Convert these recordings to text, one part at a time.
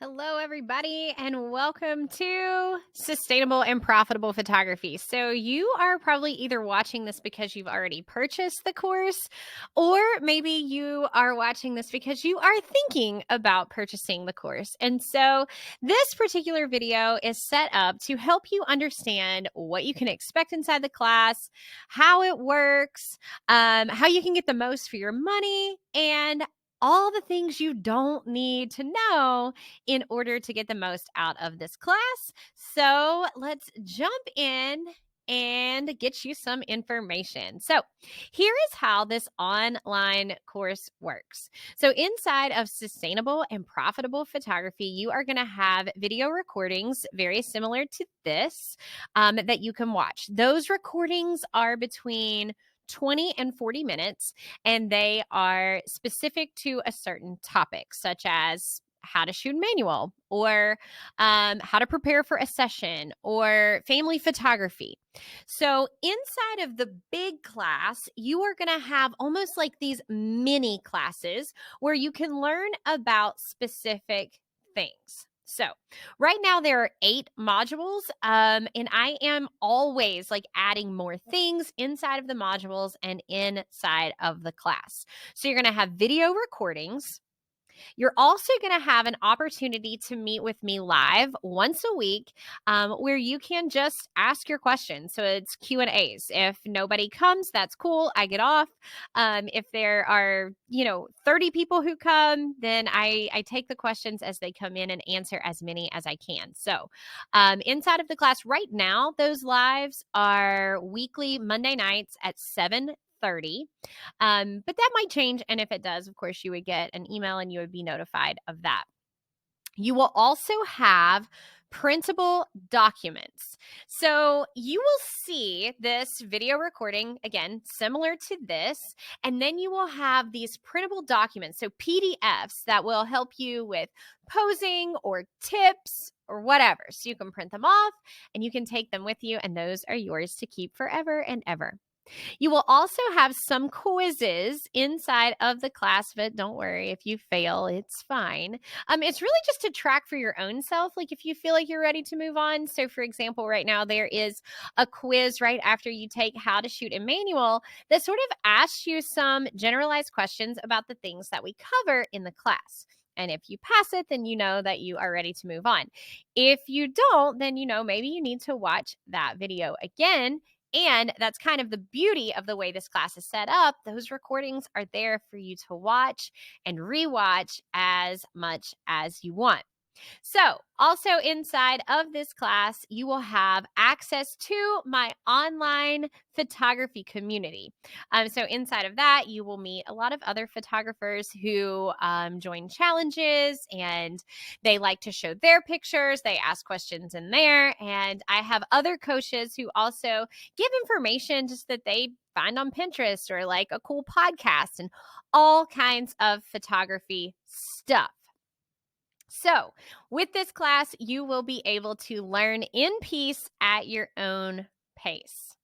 Hello, everybody, and welcome to Sustainable and Profitable Photography. So, you are probably either watching this because you've already purchased the course, or maybe you are watching this because you are thinking about purchasing the course. And so, this particular video is set up to help you understand what you can expect inside the class, how it works, how you can get the most for your money, and all the things you don't need to know in order to get the most out of this class. So let's jump in and get you some information. So, here is how this online course works. So, inside of Sustainable and Profitable Photography, you are going to have video recordings very similar to this that you can watch. Those recordings are between 20 and 40 minutes, and they are specific to a certain topic, such as how to shoot manual or how to prepare for a session or family photography. So, inside of the big class, you are going to have almost like these mini classes where you can learn about specific things. So, right now there are 8 modules, and I am always like adding more things inside of the modules and inside of the class. So, you're going to have video recordings. You're also going to have an opportunity to meet with me live once a week, where you can just ask your questions. So it's Q&As. If nobody comes, that's cool. I get off. If there are, 30 people who come, then I take the questions as they come in and answer as many as I can. So inside of the class right now, those lives are weekly Monday nights at 7:30. But that might change. And if it does, of course, you would get an email and you would be notified of that. You will also have printable documents. So you will see this video recording, again, similar to this, and then you will have these printable documents, so PDFs that will help you with posing or tips or whatever. So you can print them off and you can take them with you, and those are yours to keep forever and ever. You will also have some quizzes inside of the class, but don't worry if you fail, it's fine. It's really just to track for your own self, like if you feel like you're ready to move on. So, for example, right now there is a quiz right after you take How to Shoot a Manual that sort of asks you some generalized questions about the things that we cover in the class. And if you pass it, then you know that you are ready to move on. If you don't, then maybe you need to watch that video again, and that's kind of the beauty of the way this class is set up. Those recordings are there for you to watch and rewatch as much as you want. So, also inside of this class, you will have access to my online photography community. So, inside of that, you will meet a lot of other photographers who join challenges, and they like to show their pictures. They ask questions in there. And I have other coaches who also give information just that they find on Pinterest or like a cool podcast and all kinds of photography stuff. So, with this class, you will be able to learn in peace at your own pace.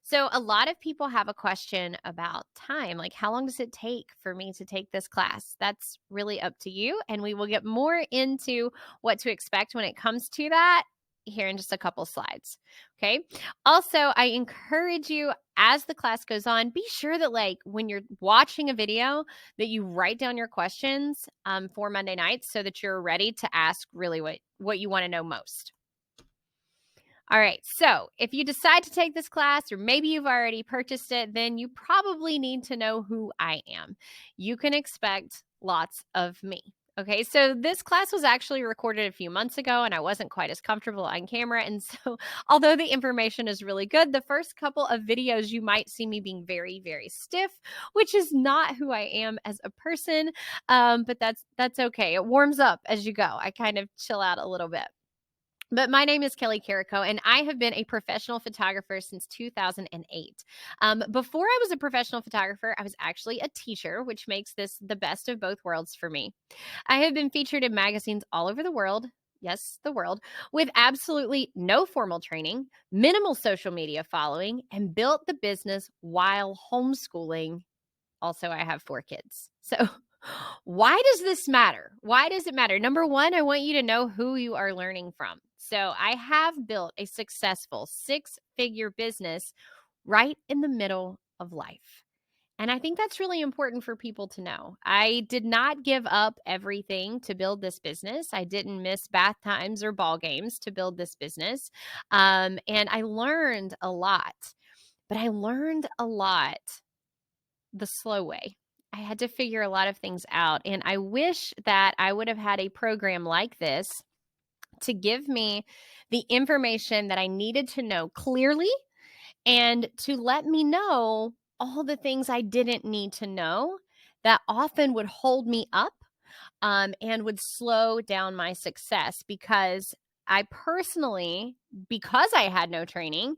So, a lot of people have a question about time. Like, how long does it take for me to take this class? That's really up to you. And we will get more into what to expect when it comes to that here in just a couple slides. Okay. Also, I encourage you as the class goes on, be sure that like when you're watching a video that you write down your questions for Monday nights so that you're ready to ask really what you want to know most. All right. So if you decide to take this class, or maybe you've already purchased it, then you probably need to know who I am. You can expect lots of me. Okay, so this class was actually recorded a few months ago and I wasn't quite as comfortable on camera. And so, although the information is really good, the first couple of videos you might see me being very, very stiff, which is not who I am as a person. But that's okay. It warms up as you go. I kind of chill out a little bit. But my name is Kelly Carrico, and I have been a professional photographer since 2008. Before I was a professional photographer, I was actually a teacher, which makes this the best of both worlds for me. I have been featured in magazines all over the world. Yes, the world, with absolutely no formal training, minimal social media following, and built the business while homeschooling. Also, I have 4 kids. So, Why does this matter? Why does it matter? Number one, I want you to know who you are learning from. So I have built a successful six-figure business right in the middle of life. And I think that's really important for people to know. I did not give up everything to build this business. I didn't miss bath times or ball games to build this business. And I learned a lot, but I learned a lot the slow way. I had to figure a lot of things out. And I wish that I would have had a program like this to give me the information that I needed to know clearly and to let me know all the things I didn't need to know that often would hold me up and would slow down my success because I personally, because I had no training,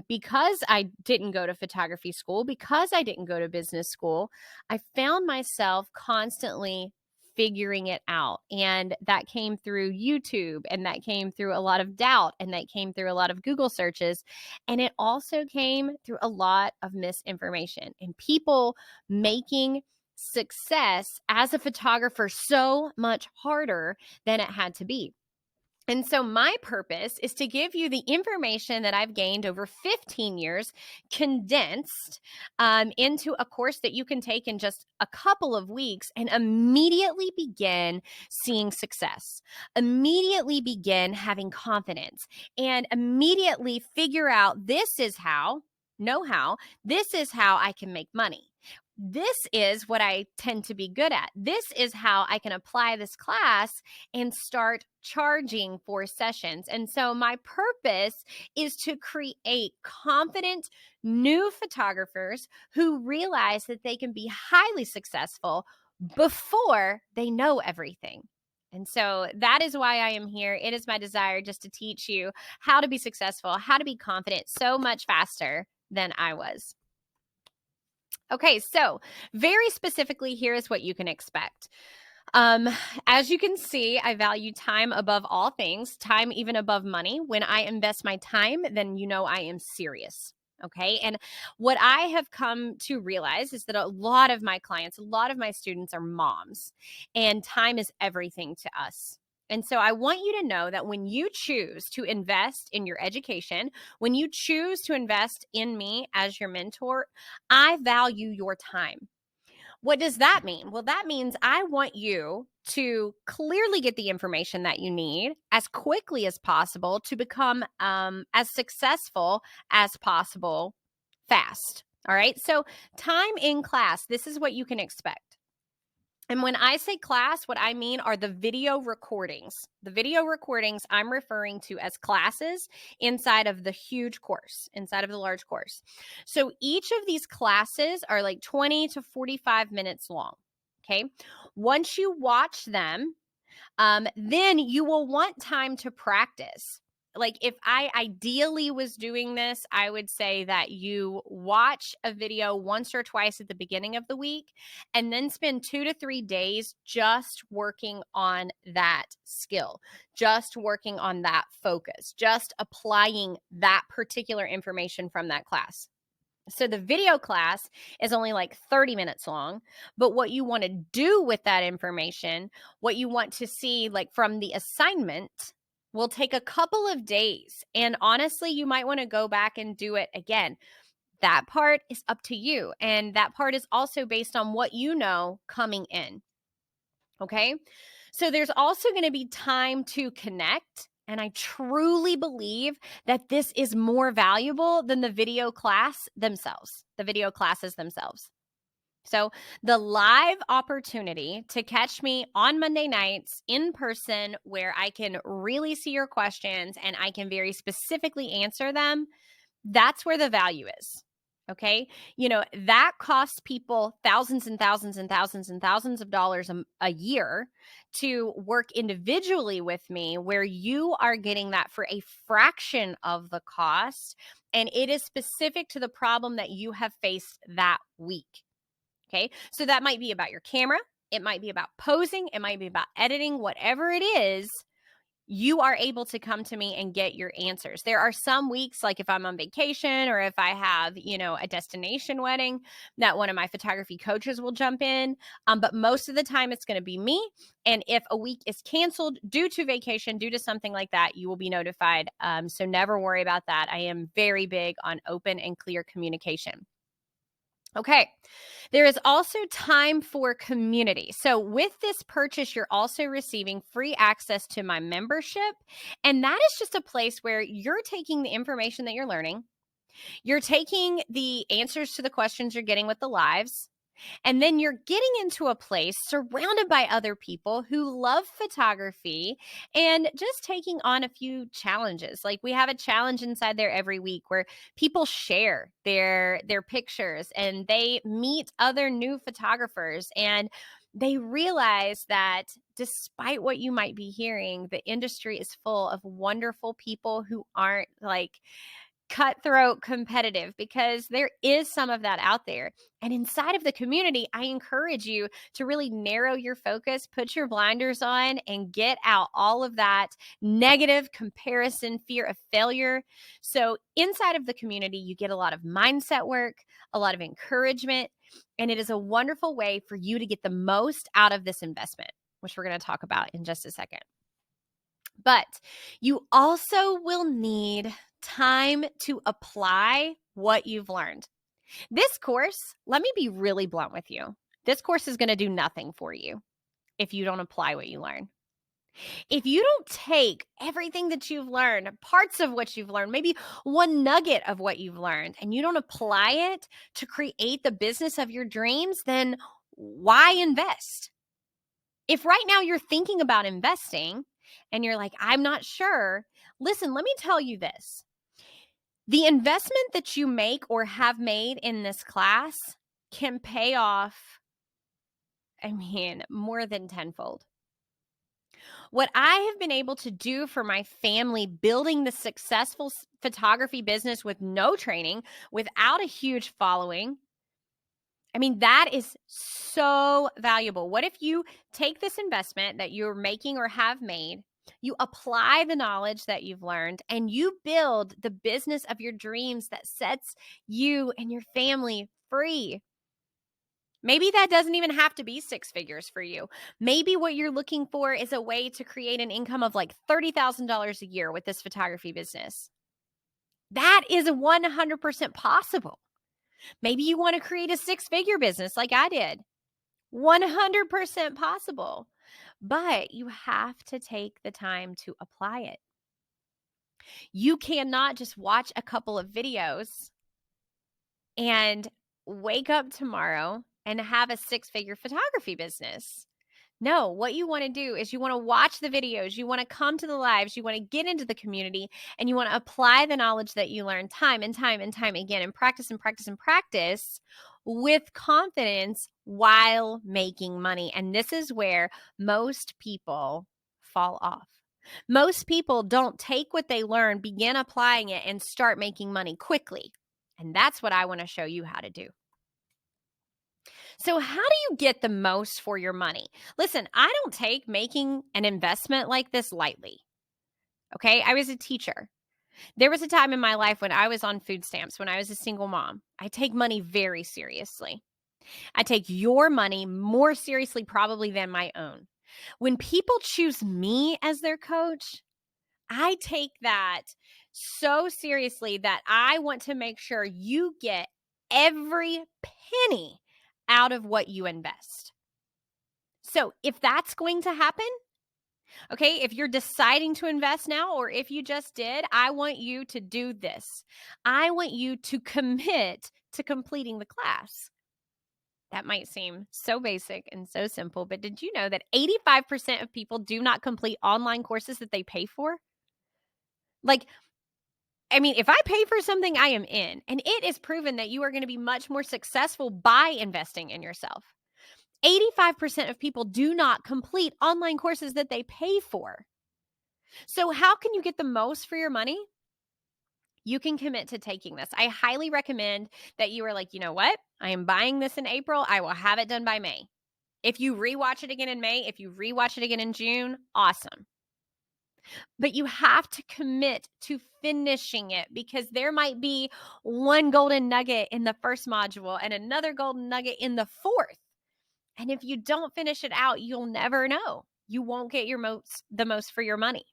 because I didn't go to photography school, because I didn't go to business school, I found myself constantly figuring it out. And that came through YouTube, and that came through a lot of doubt, and that came through a lot of Google searches. And it also came through a lot of misinformation and people making success as a photographer so much harder than it had to be. And so my purpose is to give you the information that I've gained over 15 years, condensed into a course that you can take in just a couple of weeks and immediately begin seeing success, immediately begin having confidence, and immediately figure out this is how, this is how I can make money. This is what I tend to be good at. This is how I can apply this class and start charging for sessions. And so my purpose is to create confident new photographers who realize that they can be highly successful before they know everything. And so that is why I am here. It is my desire just to teach you how to be successful, how to be confident so much faster than I was. Okay, so very specifically, here is what you can expect. As you can see, I value time above all things, time even above money. When I invest my time, then you know I am serious. Okay. And what I have come to realize is that a lot of my clients, a lot of my students are moms, and time is everything to us. And so I want you to know that when you choose to invest in your education, when you choose to invest in me as your mentor, I value your time. What does that mean? Well, that means I want you to clearly get the information that you need as quickly as possible to become as successful as possible fast. All right. So, time in class, this is what you can expect. And when I say class, what I mean are the video recordings. The video recordings I'm referring to as classes inside of the huge course, inside of the large course. So each of these classes are like 20 to 45 minutes long. Okay. Once you watch them, then you will want time to practice. Like if I ideally was doing this, I would say that you watch a video once or twice at the beginning of the week and then spend 2 to 3 days just working on that skill, just working on that focus, just applying that particular information from that class. So the video class is only like 30 minutes long, but what you want to do with that information, what you want to see like from the assignment will take a couple of days. And honestly, you might want to go back and do it again. That part is up to you. And that part is also based on what you know coming in. Okay. So there's also going to be time to connect. And I truly believe that this is more valuable than the video class themselves, the video classes themselves. So the live opportunity to catch me on Monday nights in person where I can really see your questions and I can very specifically answer them, that's where the value is. Okay. You know, that costs people thousands and thousands and thousands and thousands of dollars a year to work individually with me, where you are getting that for a fraction of the cost. And it is specific to the problem that you have faced that week. Okay. So that might be about your camera. It might be about posing. It might be about editing, whatever it is. you are able to come to me and get your answers. There are some weeks, like if I'm on vacation or if I have, a destination wedding, that one of my photography coaches will jump in. But most of the time, it's going to be me. And if a week is canceled due to vacation, due to something like that, you will be notified. So never worry about that. I am very big on open and clear communication. Okay. There is also time for community. So, with this purchase, you're also receiving free access to my membership. And that is just a place where you're taking the information that you're learning, you're taking the answers to the questions you're getting with the lives, and then you're getting into a place surrounded by other people who love photography and just taking on a few challenges. Like we have a challenge inside there every week where people share their pictures and they meet other new photographers and they realize that despite what you might be hearing, the industry is full of wonderful people who aren't like cutthroat competitive, because there is some of that out there. And inside of the community, I encourage you to really narrow your focus, put your blinders on, and get out all of that negative comparison, fear of failure. So inside of the community, you get a lot of mindset work, a lot of encouragement, and it is a wonderful way for you to get the most out of this investment, which we're going to talk about in just a second. But you also will need time to apply what you've learned. This course, let me be really blunt with you. This course is going to do nothing for you if you don't apply what you learn. If you don't take everything that you've learned, parts of what you've learned, maybe one nugget of what you've learned, and you don't apply it to create the business of your dreams, then why invest? If right now you're thinking about investing and you're like, I'm not sure, listen, let me tell you this. The investment that you make or have made in this class can pay off, more than tenfold. What I have been able to do for my family building the successful photography business with no training, without a huge following, that is so valuable. What if you take this investment that you're making or have made, you apply the knowledge that you've learned, and you build the business of your dreams that sets you and your family free? Maybe that doesn't even have to be six figures for you. Maybe what you're looking for is a way to create an income of like $30,000 a year with this photography business. That is 100% possible. Maybe you want to create a six-figure business like I did. 100% possible. But you have to take the time to apply it. You cannot just watch a couple of videos and wake up tomorrow and have a six-figure photography business. No, what you want to do is you want to watch the videos, you want to come to the lives, you want to get into the community, and you want to apply the knowledge that you learn time and time and time again, and practice and practice and practice with confidence while making money. And this is where most people fall off. Most people don't take what they learn, begin applying it, and start making money quickly. And that's what I want to show you how to do. So how do you get the most for your money? Listen, I don't take making an investment like this lightly. Okay. I was a teacher. There was a time in my life when I was on food stamps, when I was a single mom. I take money very seriously. I take your money more seriously probably than my own. When people choose me as their coach, I take that so seriously that I want to make sure you get every penny out of what you invest. So if that's going to happen, okay, if you're deciding to invest now, or if you just did, I want you to do this. I want you to commit to completing the class. That might seem so basic and so simple, but did you know that 85% of people do not complete online courses that they pay for? If I pay for something, I am in. And it is proven that you are going to be much more successful by investing in yourself. 85% of people do not complete online courses that they pay for. So how can you get the most for your money? You can commit to taking this. I highly recommend that you are like, you know what? I am buying this in April. I will have it done by May. If you rewatch it again in May, if you rewatch it again in June, awesome. but you have to commit to finishing it because there might be one golden nugget in the first module and another golden nugget in the fourth. And if you don't finish it out, you'll never know. You won't get the most for your money.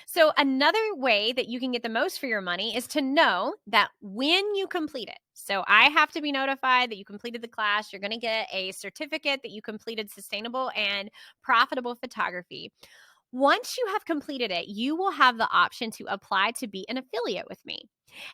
So another way that you can get the most for your money is to know that when you complete it. So I have to be notified that you completed the class. You're going to get a certificate that you completed sustainable and profitable photography. Once you have completed it, you will have the option to apply to be an affiliate with me.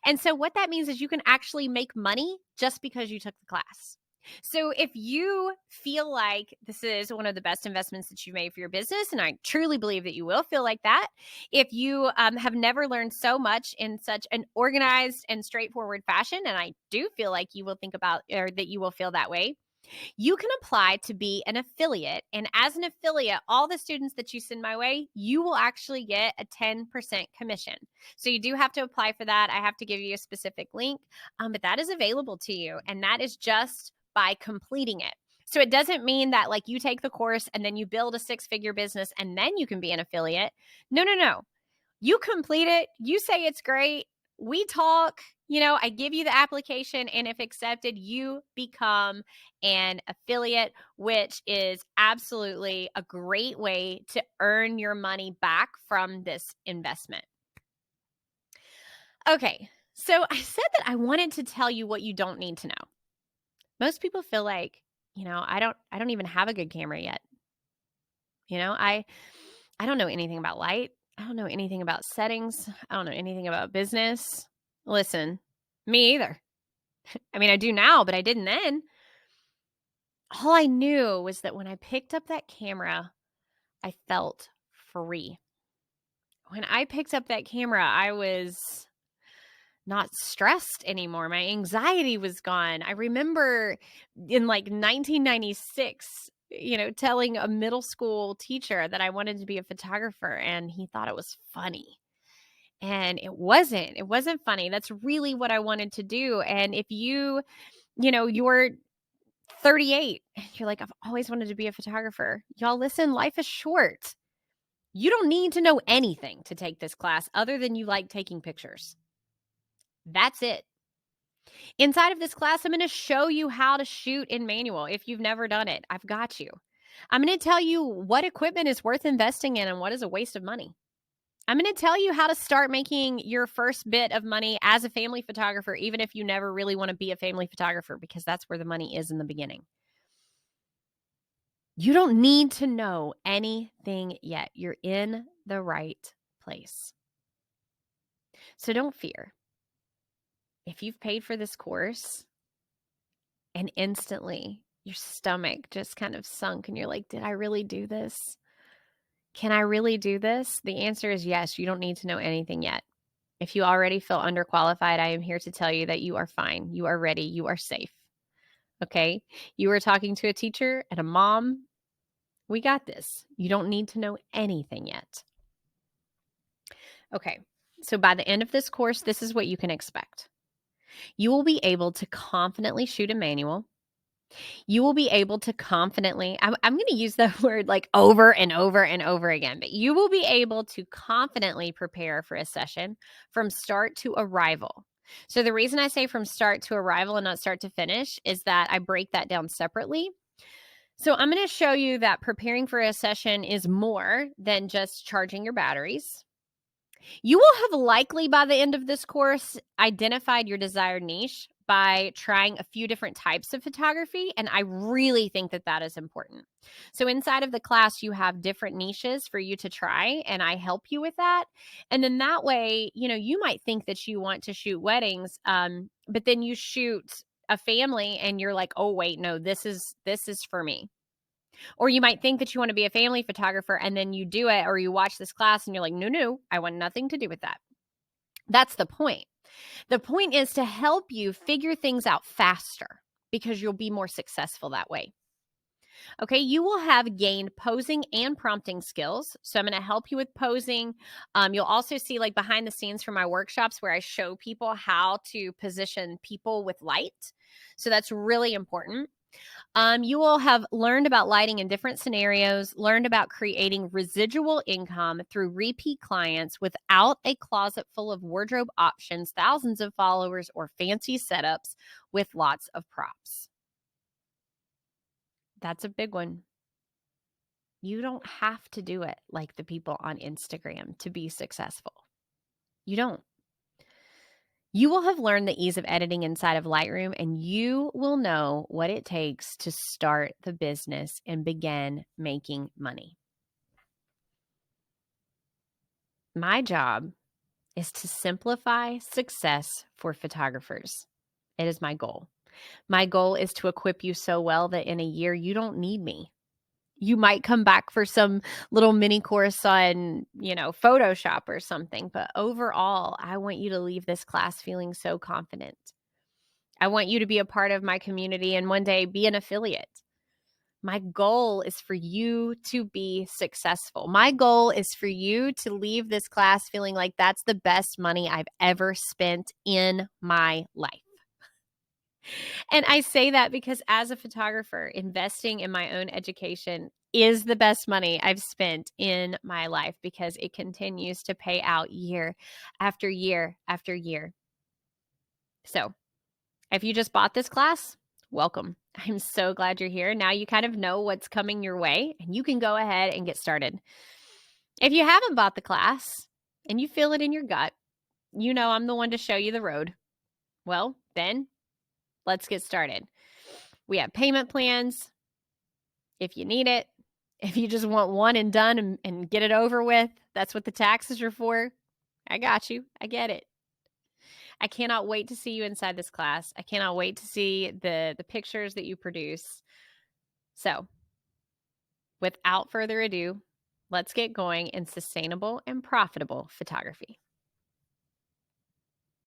And so what that means is you can actually make money just because you took the class. So if you feel like this is one of the best investments that you made for your business, and I truly believe that you will feel like that, if you have never learned so much in such an organized and straightforward fashion, and I do feel like you will think about or that you will feel that way, you can apply to be an affiliate. And as an affiliate, all the students that you send my way, you will actually get a 10% commission. So you do have to apply for that. I have to give you a specific link, but that is available to you. And that is just by completing it. So it doesn't mean that like you take the course and then you build a 6-figure business and then you can be an affiliate. No, no, no. You complete it. You say it's great. We talk, I give you the application, and if accepted, you become an affiliate, which is absolutely a great way to earn your money back from this investment. Okay, so I said that I wanted to tell you what you don't need to know. Most people feel like, I don't even have a good camera yet. I don't know anything about light. I don't know anything about settings. I don't know anything about business. Listen, me either. I mean, I do now, but I didn't then. All I knew was that when I picked up that camera, I felt free. When I picked up that camera, I was not stressed anymore. My anxiety was gone. I remember in like 1996, telling a middle school teacher that I wanted to be a photographer, and he thought it was funny. And it wasn't. It wasn't funny. That's really what I wanted to do. And if you're 38 and you're like, I've always wanted to be a photographer. Y'all listen, life is short. You don't need to know anything to take this class other than you like taking pictures. That's it. Inside of this class, I'm going to show you how to shoot in manual. If you've never done it, I've got you. I'm going to tell you what equipment is worth investing in and what is a waste of money. I'm going to tell you how to start making your first bit of money as a family photographer, even if you never really want to be a family photographer, because that's where the money is in the beginning. You don't need to know anything yet. You're in the right place. So don't fear. If you've paid for this course and instantly your stomach just kind of sunk and you're like, did I really do this? Can I really do this? The answer is yes. You don't need to know anything yet. If you already feel underqualified, I am here to tell you that you are fine. You are ready. You are safe. Okay? You are talking to a teacher and a mom. We got this. You don't need to know anything yet. Okay. So by the end of this course, this is what you can expect. You will be able to confidently shoot a manual. You will be able to confidently, I'm going to use the word like over and over and over again, but you will be able to confidently prepare for a session from start to arrival. So the reason I say from start to arrival and not start to finish is that I break that down separately. So I'm going to show you that preparing for a session is more than just charging your batteries. You will have likely by the end of this course identified your desired niche by trying a few different types of photography. And I really think that that is important. So inside of the class, you have different niches for you to try, and I help you with that. And then that way, you might think that you want to shoot weddings, but then you shoot a family and you're like, oh, wait, no, this is for me. Or you might think that you want to be a family photographer and then you do it, or you watch this class and you're like, no, I want nothing to do with that. That's the point. The point is to help you figure things out faster because you'll be more successful that way. Okay, you will have gained posing and prompting skills. So I'm going to help you with posing. You'll also see like behind the scenes from my workshops where I show people how to position people with light. So that's really important. You will have learned about lighting in different scenarios, learned about creating residual income through repeat clients without a closet full of wardrobe options, thousands of followers, or fancy setups with lots of props. That's a big one. You don't have to do it like the people on Instagram to be successful. You don't. You will have learned the ease of editing inside of Lightroom, and you will know what it takes to start the business and begin making money. My job is to simplify success for photographers. It is my goal. My goal is to equip you so well that in a year you don't need me. You might come back for some little mini course on, Photoshop or something, but overall, I want you to leave this class feeling so confident. I want you to be a part of my community and one day be an affiliate. My goal is for you to be successful. My goal is for you to leave this class feeling like that's the best money I've ever spent in my life. And I say that because as a photographer, investing in my own education is the best money I've spent in my life because it continues to pay out year after year after year. So, if you just bought this class, welcome. I'm so glad you're here. Now you kind of know what's coming your way and you can go ahead and get started. If you haven't bought the class and you feel it in your gut, you know I'm the one to show you the road. Well, then let's get started. We have payment plans if you need it. If you just want one and done and get it over with, that's what the taxes are for. I got you. I get it. I cannot wait to see you inside this class. I cannot wait to see the pictures that you produce. So, without further ado, let's get going in sustainable and profitable photography.